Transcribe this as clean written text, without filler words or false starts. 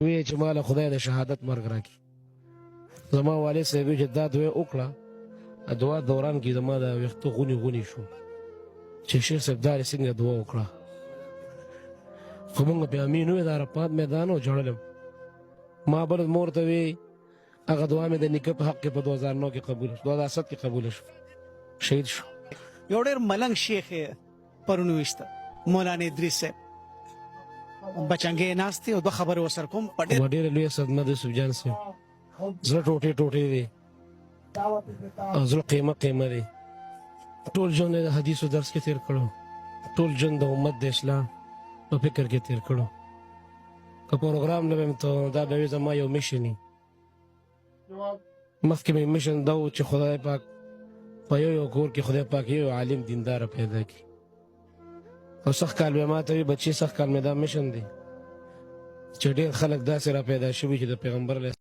وی چې ماله خدای د شهادت مرګ راکړي. زما والد صاحب چې دا دعا وکړه، دعا دوران کې زما د ویښتو غونې غونې شو چې شیخ صاحب دا څنګه دعا وکړه. خو موږ پې امین وې د عرفات میدان و جړلم. ما بل مور ته وی هغه دعا مې د نیکه په حق کې په 2009 کې قبوله شو، 2007 کې قبوله شو، شهید شو. یو ډېر ملنګ شیخ یې پرون ویسته مولانا ادریس صاحب بچنګې ناست دی او دوه خبرې ورسره کوم په ډېره لویه صدمه د یوسف جان صاحب. زړه ټوټې ټوټې دی او زړه قیمه قیمه دی. ټول ژوند یې د حدیثو درس کې تېر کړو، ټول ژوند د امت د اصلاح په فکر کې تېر کړو. که پروګرام نه ویم ته دا به وي زما یو میشن وي. مخکې مې میشن دا و چې خدای پاک په یو کور کې خدای پاک یو عالم دینداره پیدا کړي. او سخت کال به ما ته وي بچي سخت کال مې دا میشن دی چې ډېر خلک داسې را پیدا شوي چې د پیغمبر